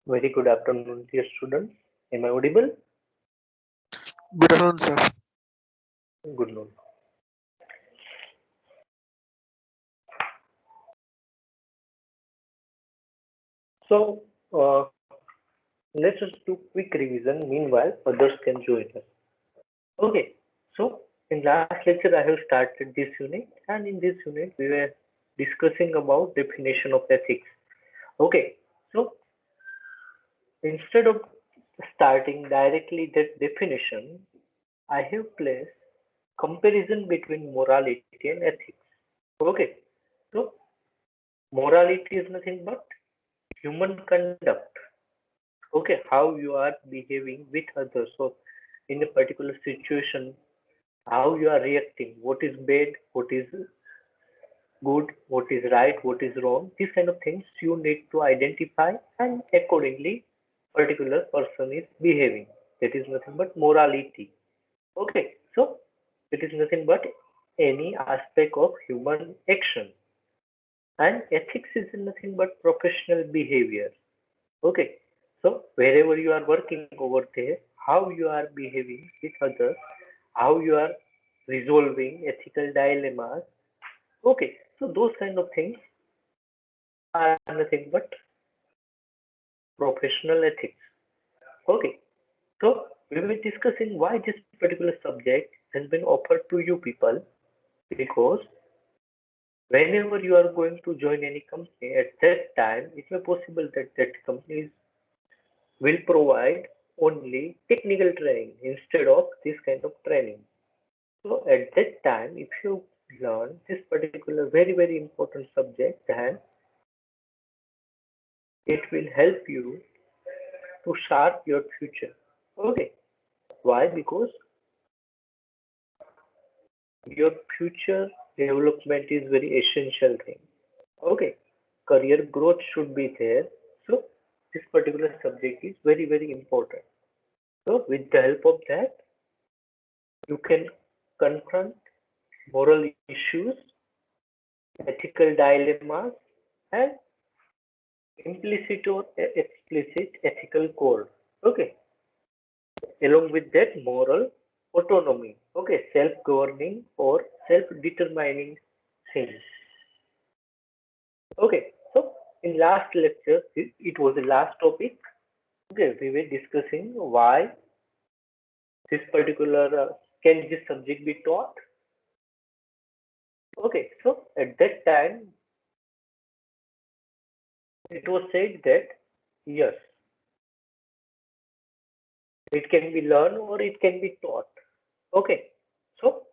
Very good afternoon, dear students. Am I audible? Good afternoon, sir. Good noon. So, let's just do quick revision. Meanwhile, others can join us. Okay. So, in last lecture, I have started this unit, and in this unit, we were discussing about definition of ethics. Okay. So, instead of starting directly that definition, I have placed comparison between morality and ethics. Okay. So, morality is nothing but human conduct. Okay, how you are behaving with others. So, in a particular situation, how you are reacting, what is bad, what is good, what is right, what is wrong. These kind of things you need to identify, and accordingly, particular person is behaving. That is nothing but morality. Okay, so it is nothing but any aspect of human action. And ethics is nothing but professional behavior. Okay, so wherever you are working over there, how you are behaving with others, how you are resolving ethical dilemmas. Okay, so those kind of things are nothing but professional ethics. Okay, so we will be discussing why this particular subject has been offered to you people, because whenever you are going to join any company, at that time it may possible that that company will provide only technical training instead of this kind of training. So at that time, if you learn this particular very important subject, then it will help you to sharp your future. Okay. Why? Because your future development is very essential thing. Okay. Career growth should be there. So this particular subject is very important. So with the help of that, you can confront moral issues, ethical dilemmas, and implicit or explicit ethical code. Okay. Along with that, moral autonomy. Okay. Self-governing or self-determining things. Okay. So in last lecture, it was the last topic. Okay. We were discussing why this particular can this subject be taught. Okay. So at that time, it was said that yes, it can be learned or it can be taught. Okay. So,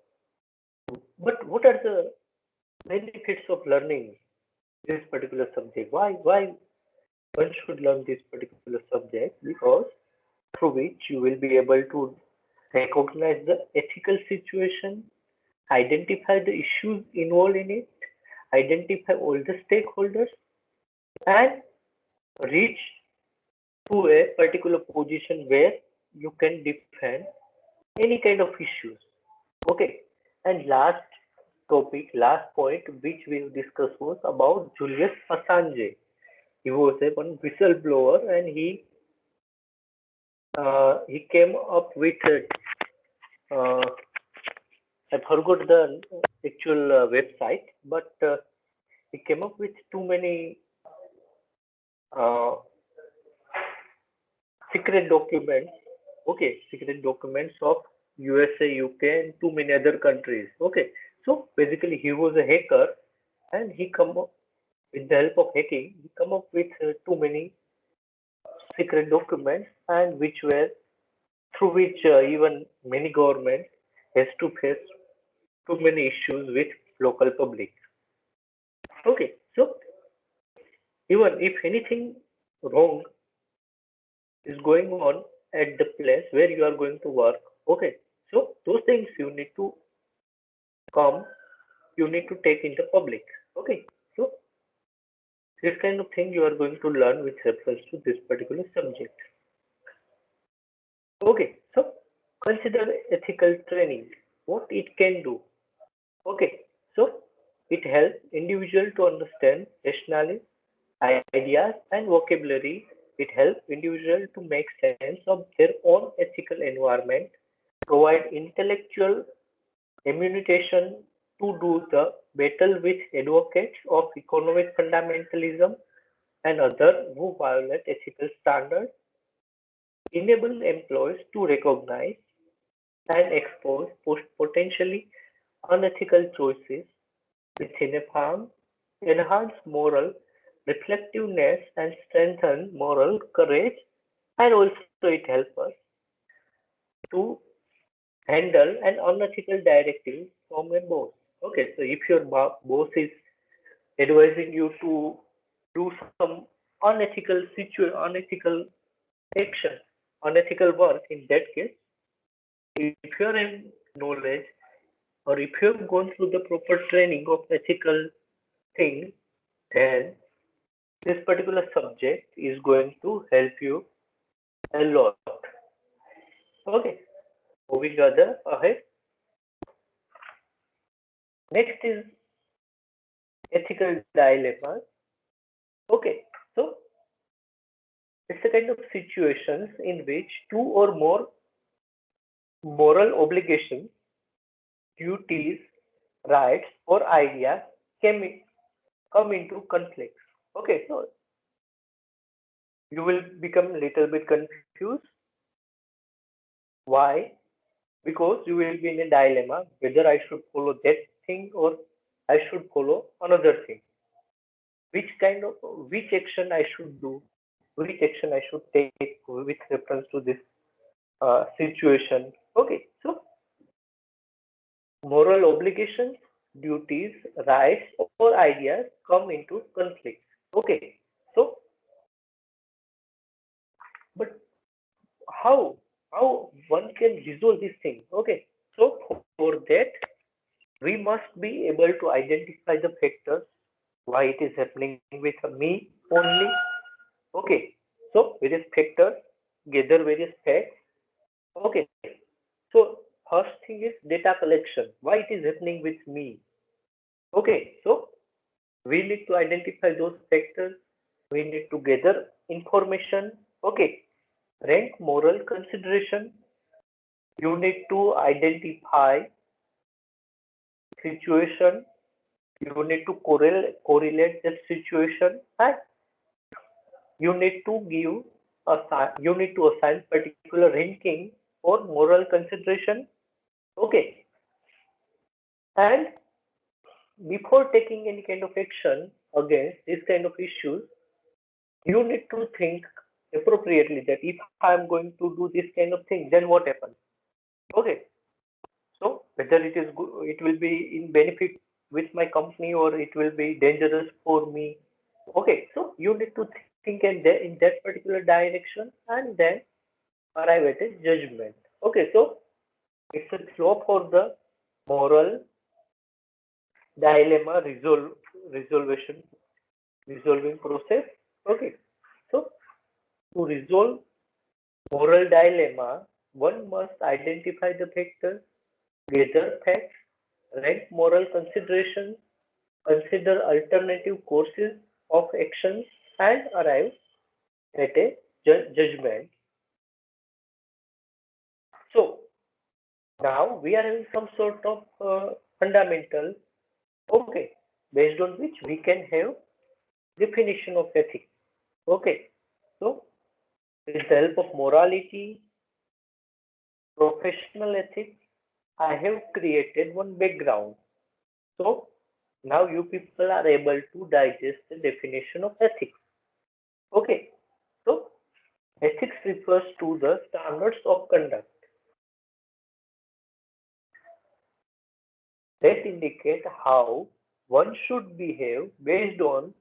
but what are the benefits of learning this particular subject? Why one should learn this particular subject? Because through which you will be able to recognize the ethical situation, identify the issues involved in it, identify all the stakeholders, and reach to a particular position where you can defend any kind of issues. Okay. And last topic, last point which we discussed was about Julius Assange. He was a one whistleblower, and he came up with I forgot the actual website, but he came up with too many uh, secret documents. Okay, secret documents of USA, UK, and too many other countries. Okay, so basically he was a hacker, and he come up with the help of hacking. He come up with too many secret documents and which were through which even many governments has to face too many issues with local public. Okay, so even if anything wrong is going on at the place where you are going to work, okay, so those things you need to come, you need to take in the public. Okay, so this kind of thing you are going to learn with reference to this particular subject. Okay, so consider ethical training, what it can do. Okay, so it helps individual to understand rationale, ideas, and vocabulary. It helps individual to make sense of their own ethical environment, provide intellectual immunization to do the battle with advocates of economic fundamentalism and others who violate ethical standards, enable employees to recognize and expose potentially unethical choices within a firm, enhance moral reflectiveness and strengthen moral courage, and also it helps us to handle an unethical directive from a boss. Okay, so if your boss is advising you to do some unethical action, unethical work, in that case, if you're in knowledge or if you have gone through the proper training of ethical things, then this particular subject is going to help you a lot. Okay, moving other ahead. Next is ethical dilemmas. Okay, so it's a kind of situations in which two or more moral obligations, duties, rights, or ideas come into conflict. Okay, so you will become a little bit confused. Why? Because you will be in a dilemma whether I should follow that thing or I should follow another thing. Which action I should do, which action I should take with reference to this situation. Okay, so moral obligations, duties, rights, or ideas come into conflict. Okay, so but how how one can resolve this thing? Okay, so for that we must be able to identify the factors why it is happening with me only. Okay, so various factors, gather various facts. Okay, so first thing is data collection. Why it is happening with me? Okay, so we need to identify those factors. We need to gather information. Okay, rank moral consideration. You need to identify situation. You need to correlate that situation, and you need to you need to assign particular ranking for moral consideration. Okay, and before taking any kind of action against this kind of issues, you need to think appropriately that if I'm going to do this kind of thing, then what happens? Okay, so whether it is good, it will be in benefit with my company or it will be dangerous for me. Okay, so you need to think in that particular direction and then arrive at a judgment. Okay, so it's a flow for the moral dilemma resolution resolving process. Okay, so to resolve moral dilemma, one must identify the factors, gather facts, rank moral considerations, consider alternative courses of action, and arrive at a judgment. So now we are having some sort of fundamental, okay, based on which we can have definition of ethics. Okay, so with the help of morality, professional ethics, I have created one background. So now you people are able to digest the definition of ethics. Okay, so Ethics refers to the standards of conduct that indicate how one should behave based on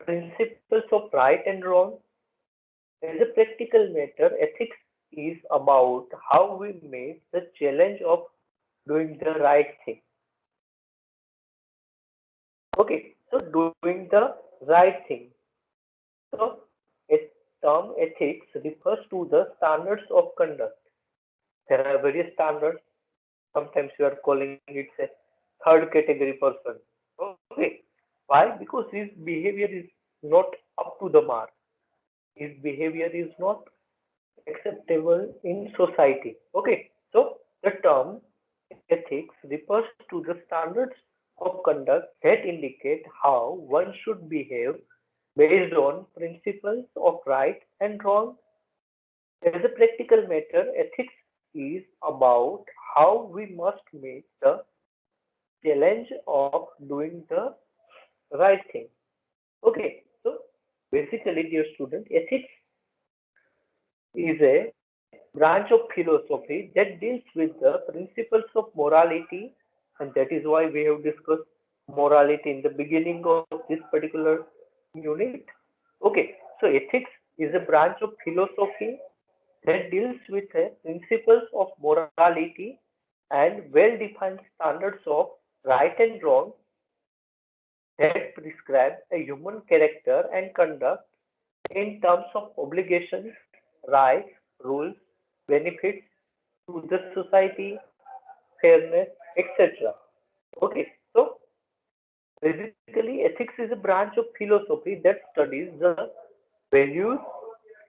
principles of right and wrong. As a practical matter, ethics is about how we meet the challenge of doing the right thing. Okay, so doing the right thing. So, a term ethics refers to the standards of conduct. There are various standards. Sometimes you are calling it a third category person. Okay, why? Because his behavior is not up to the mark. His behavior is not acceptable in society. Okay, so the term ethics refers to the standards of conduct that indicate how one should behave based on principles of right and wrong. As a practical matter, ethics is about how we must meet the challenge of doing the right thing. Okay, so basically, dear student, ethics is a branch of philosophy that deals with the principles of morality, and that is why we have discussed morality in the beginning of this particular unit. Okay, so ethics is a branch of philosophy that deals with the principles of morality and well-defined standards of right and wrong that prescribe a human character and conduct in terms of obligations, rights, rules, benefits to the society, fairness, etc. Okay, so basically, ethics is a branch of philosophy that studies the values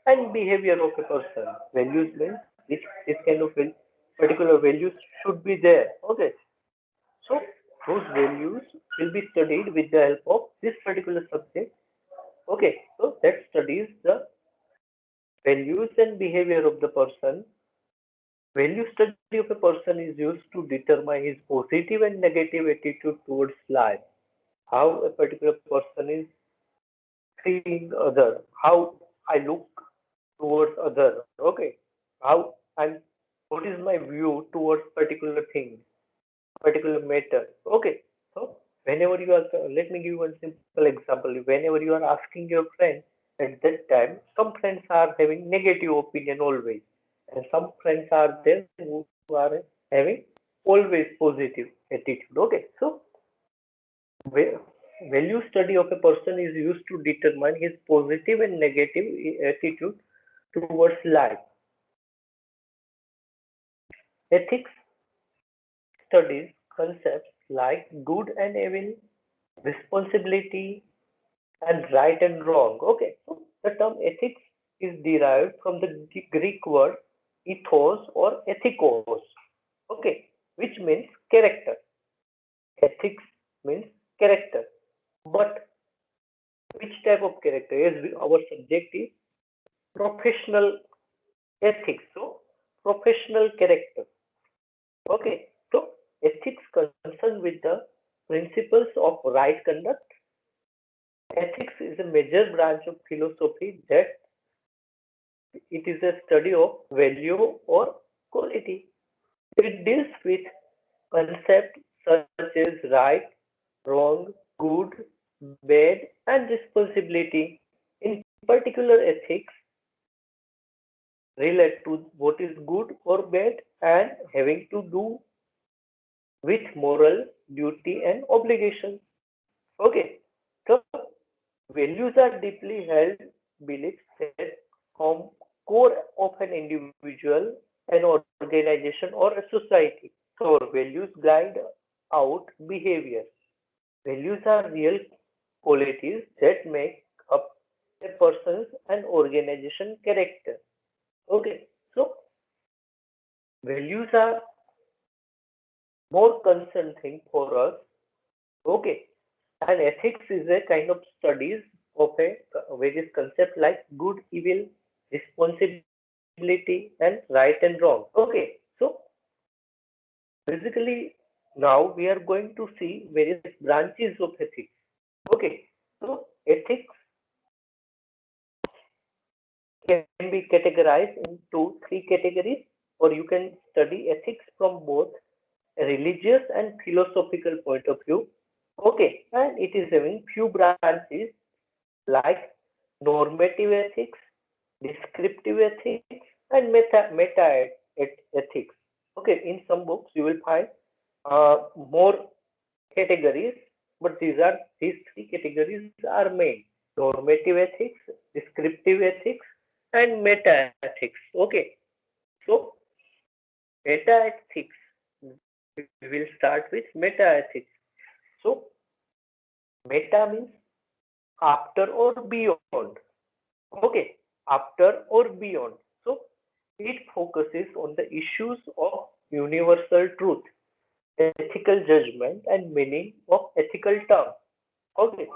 and behavior of a person. Values means this kind of particular values should be there. Okay, so those values will be studied with the help of this particular subject. Okay, so that studies the values and behavior of the person. Value study of a person is used to determine his positive and negative attitude towards life. How a particular person is seeing other, how I look towards other. Okay, how I'm, what is my view towards particular thing, particular matter. Okay, so whenever you are, let me give you one simple example. Whenever you are asking your friend at that time, some friends are having negative opinion always, and some friends are there who are having always positive attitude. Okay, so value study of a person is used to determine his positive and negative attitude towards life. Ethics studies concepts like good and evil, responsibility, and right and wrong. Okay, so the term ethics is derived from the Greek word ethos or ethikos. Okay, which means character. Ethics means character. But which type of character? Our subject is professional ethics. So, professional character. Okay, so ethics concerned with the principles of right conduct. Ethics is a major branch of philosophy that it is a study of value or quality. It deals with concepts such as right, wrong, good, bad, and responsibility. In particular, ethics relate to what is good or bad and having to do with moral duty and obligation. Okay, so values are deeply held beliefs that form core of an individual, an organization, or a society. So values guide out behavior. Values are real qualities that make up a person's and organization character. Okay, so values are more concerned thing for us. Okay, and ethics is a kind of studies of a various concepts like good, evil, responsibility, and right and wrong. Okay, so basically now we are going to see various branches of ethics. Okay, so ethics can be categorized into three categories, or you can study ethics from both a religious and philosophical point of view. Okay, and it is having few branches like normative ethics, descriptive ethics, and ethics. Okay, in some books you will find more categories, but these three categories are main: normative ethics, descriptive ethics, and meta ethics. Okay, so meta ethics. We will start with meta ethics. So meta means after or beyond. Okay, after or beyond. So it focuses on the issues of universal truth, ethical judgment, and meaning of ethical terms. Okay,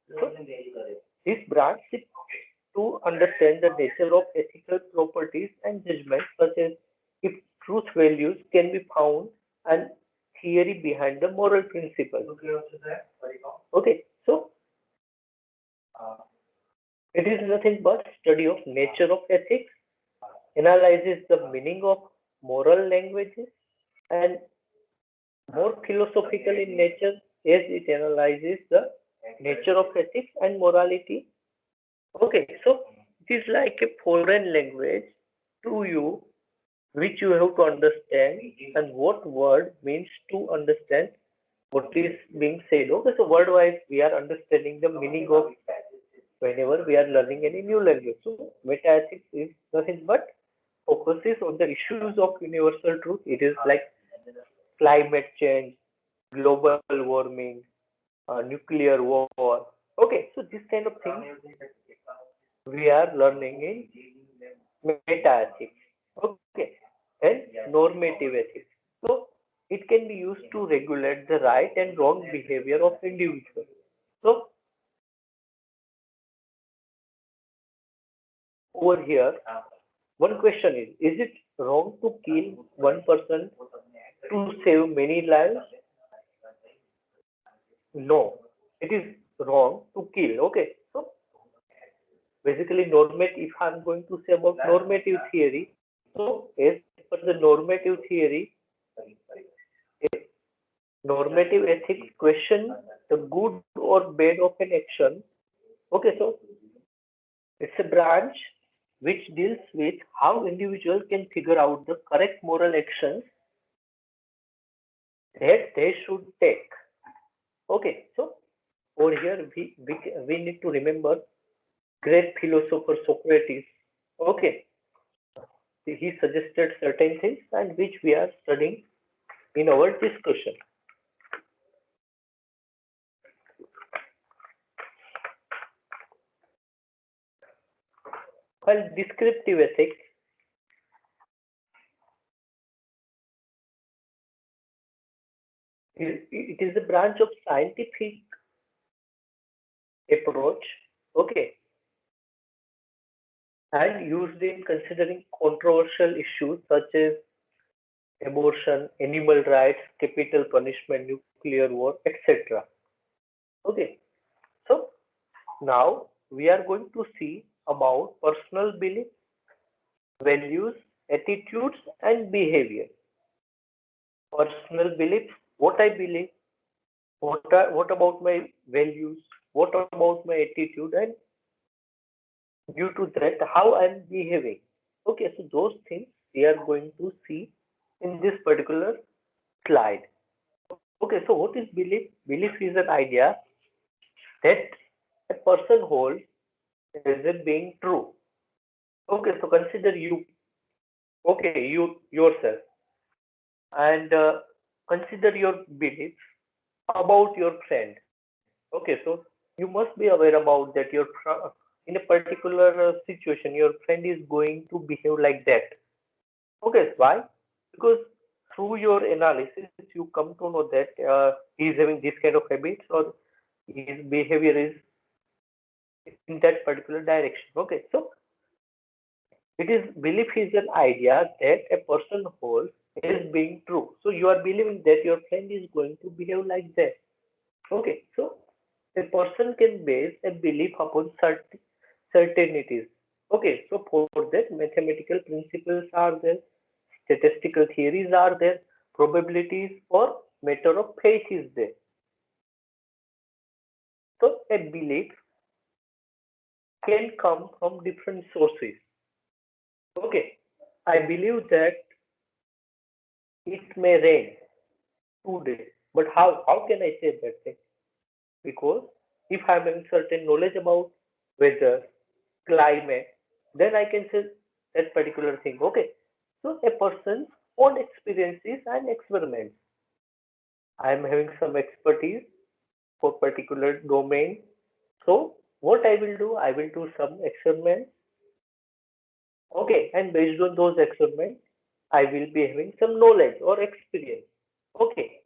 so this branch is to understand the nature of ethical properties and judgments, such as if truth values can be found and theory behind the moral principles. Okay, so it is nothing but study of nature of ethics, analyzes the meaning of moral languages, and more philosophical in nature as it analyzes the nature of ethics and morality. Okay, so it is like a foreign language to you, which you have to understand, and what word means to understand what is being said. Okay, so word wise, we are understanding the meaning of whenever we are learning any new language. So meta ethics is nothing but focuses on the issues of universal truth. It is like climate change, global warming, nuclear war. Okay, so this kind of things we are learning in meta ethics. Okay, and normative ethics. So it can be used to regulate the right and wrong behavior of individuals. So over here, one question is it wrong to kill one person to save many lives? No, it is wrong to kill. Okay, so basically normative, if I'm going to say about normative theory, so as per the normative theory, normative ethics question the good or bad of an action. Okay, so it's a branch which deals with how individuals can figure out the correct moral actions that they should take. Okay, so over here we need to remember great philosopher Socrates. Okay, he suggested certain things and which we are studying in our discussion. While descriptive ethics, it is a branch of scientific approach, okay, and used in considering controversial issues such as abortion, animal rights, capital punishment, nuclear war, etc. Okay, so now we are going to see about personal beliefs, values, attitudes, and behavior. Personal beliefs, what I believe, what about my values, what about my attitude, and due to that, how I'm behaving. Okay, so those things we are going to see in this particular slide. Okay, so what is belief? Belief is an idea that a person holds as it being true. Okay, so consider you, okay, you yourself, and consider your belief about your friend. Okay, so you must be aware about that in a particular situation, your friend is going to behave like that. Okay, why? Because through your analysis, you come to know that he is having this kind of habits or his behavior is in that particular direction. Okay, so it is belief is an idea that a person holds as being true. So you are believing that your friend is going to behave like that. Okay, so a person can base a belief upon certainties. Okay, so for that, mathematical principles are there, statistical theories are there, probabilities or matter of faith is there. So a belief can come from different sources. Okay, I believe that it may rain today, but how can I say that thing? Because if I'm having certain knowledge about weather, climate, then I can say that particular thing. Okay, so a person's own experiences and experiments. I'm having some expertise for particular domain. So what I will do, I will do some experiments. Okay, and based on those experiments, I will be having some knowledge or experience. Okay,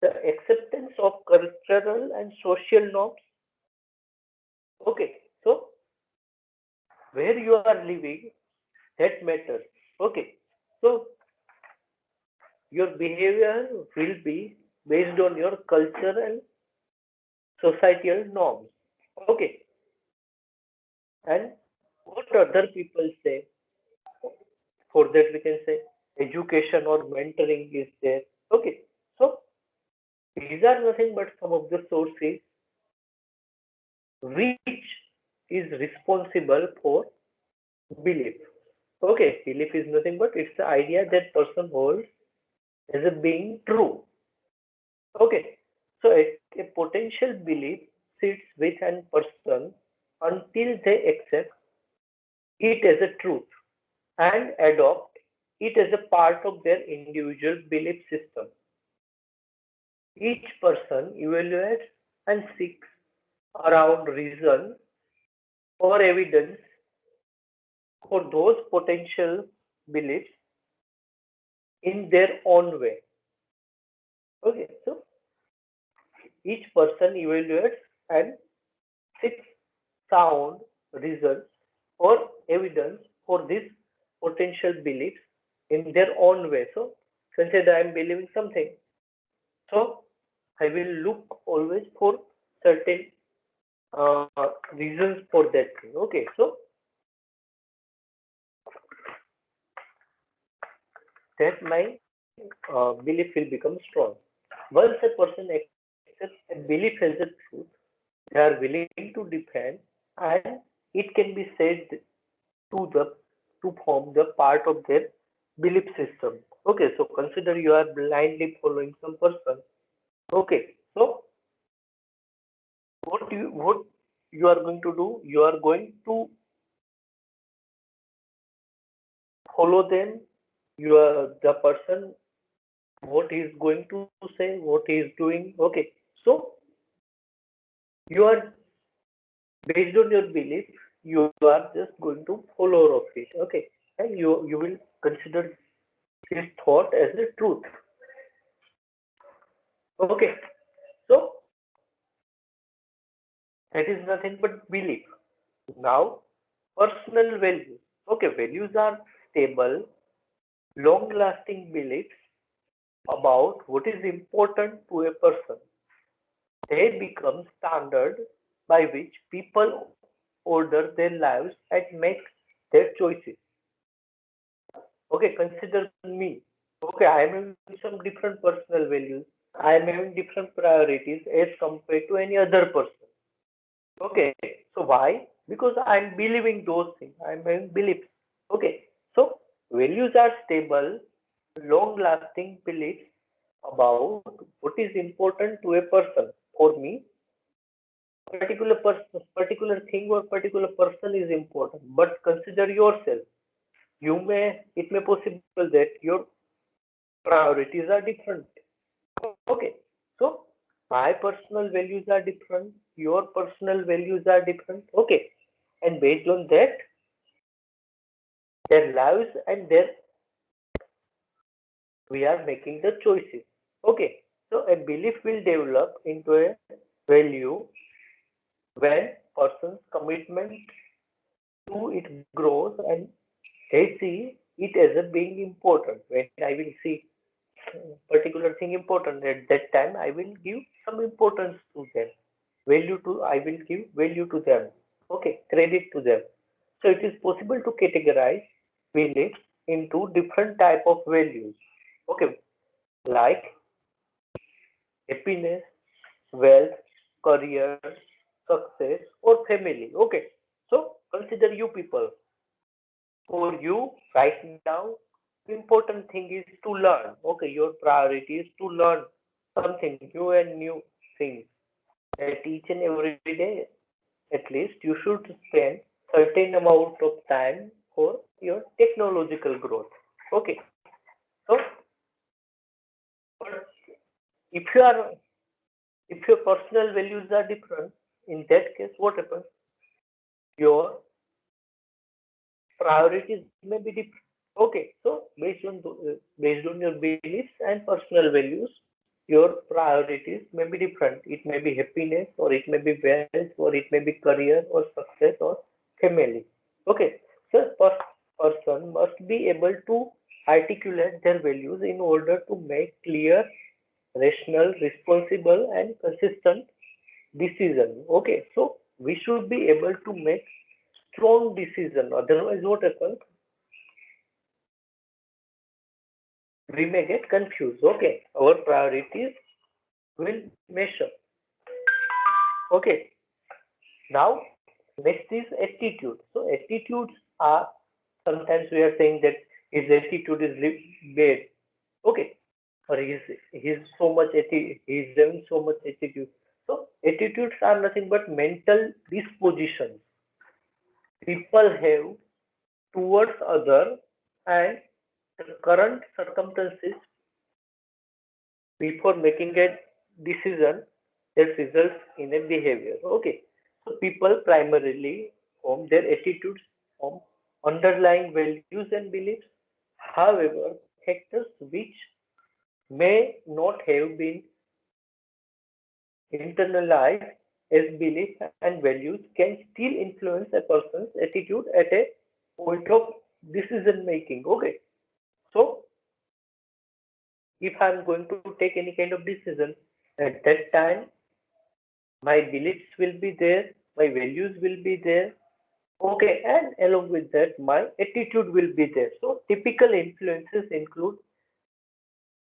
the acceptance of cultural and social norms. Okay, so where you are living, that matters. Okay, so your behavior will be based on your culture and societal norms. Okay, and what other people say, for that we can say education or mentoring is there. Okay, so these are nothing but some of the sources which is responsible for belief. Okay, belief is nothing but it's the idea that person holds as a being true. Okay, so a potential belief sits with an person until they accept it as a truth and adopt it as a part of their individual belief system. Each person evaluates and seeks around reason or evidence for those potential beliefs in their own way. Okay, so each person evaluates and seeks sound reasons or evidence for these potential beliefs in their own way. So, consider I am believing something. So, I will look always for certain uh, reasons for that thing. Okay, so that my belief will become strong. Once a person accepts a belief as a truth, they are willing to defend, and it can be said to the to form the part of their belief system. Okay, so consider you are blindly following some person. Okay, so what you are going to do? You are going to follow them. You are the person. What he is going to say, what he is doing. Okay, so you are based on your belief. You are just going to follow of it. Okay, and you will consider his thought as the truth. Okay, so that is nothing but belief. Now, personal values. Okay, values are stable, long lasting beliefs about what is important to a person. They become standard by which people order their lives and make their choices. Okay, consider me. Okay, I am having some different personal values. I am having different priorities as compared to any other person. Okay, so why? Because I'm believing those things. I'm having beliefs. Okay, so values are stable, long lasting beliefs about what is important to a person. For me, particular person, particular thing or particular person is important. But consider yourself. It may possible that your priorities are different. Okay, so my personal values are different, your personal values are different. Okay, and based on that, their lives and their we are making the choices. Okay, so a belief will develop into a value when person's commitment to it grows and they see it as a being important. When I will see particular thing important at that time, I will give some importance to them. Value to I will give value to them. Okay, credit to them. So it is possible to categorize beliefs into different type of values. Okay, like happiness, wealth, career, success, or family. Okay, so consider you people. For you right now, important thing is to learn. Okay, your priority is to learn something new and new things. At each and every day, at least you should spend certain amount of time for your technological growth. Okay, so but if you are if your personal values are different, in that case, what happens? Your priorities may be different. Okay, so based on your beliefs and personal values, your priorities may be different. It may be happiness, or it may be wealth, or it may be career, or success, or family. Okay, so person must be able to articulate their values in order to make clear, rational, responsible, and consistent decision. Okay, so we should be able to make strong decision. Otherwise, what happens? We may get confused. Okay, our priorities will measure. Okay, now next is attitude. So attitudes are, sometimes we are saying that his attitude is bad. Okay, or he's so much he's having so much attitude. So attitudes are nothing but mental dispositions people have towards other and the current circumstances before making a decision that results in a behavior. Okay, so people primarily form their attitudes from underlying values and beliefs. However, factors which may not have been internalized as beliefs and values can still influence a person's attitude at a point of decision making. Okay, so if I'm going to take any kind of decision, at that time my beliefs will be there, my values will be there, okay, and along with that my attitude will be there. So typical influences include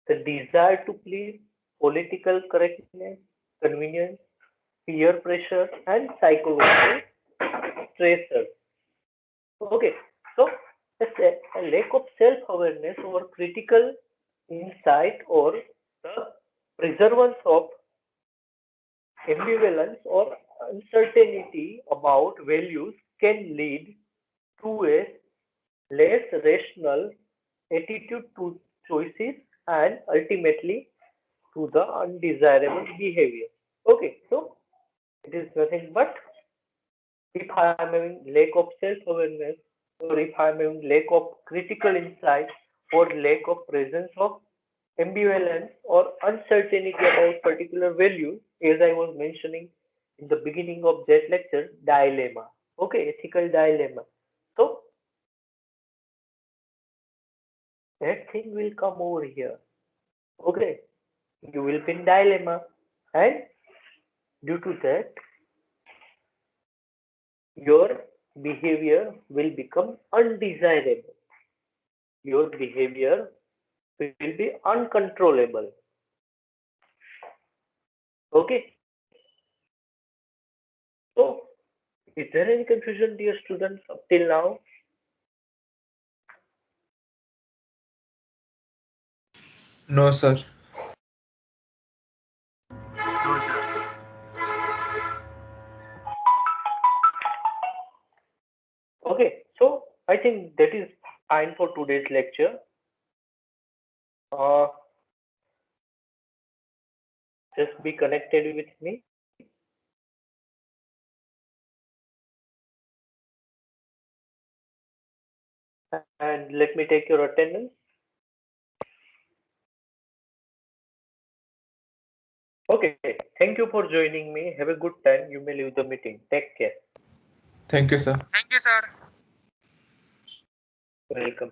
the desire to please, political correctness, convenience, peer pressure, and psychological stressors. Okay, so a lack of self-awareness or critical insight or the preservance of ambivalence or uncertainty about values can lead to a less rational attitude to choices and ultimately to the undesirable behavior. Okay, so it is nothing but if I am having lack of self-awareness or if I am having lack of critical insight or lack of presence of ambivalence or uncertainty about particular value, as I was mentioning in the beginning of that lecture, dilemma. Okay, ethical dilemma. So that thing will come over here. Okay, you will be in dilemma, and due to that, your behavior will become undesirable. Your behavior will be uncontrollable. Okay, so is there any confusion, dear students, up till now? No, sir. Okay, so I think that is fine for today's lecture. Uh, just be connected with me. And let me take your attendance. Okay, thank you for joining me. Have a good time. You may leave the meeting. Take care. Thank you, sir. Thank you, sir. Welcome.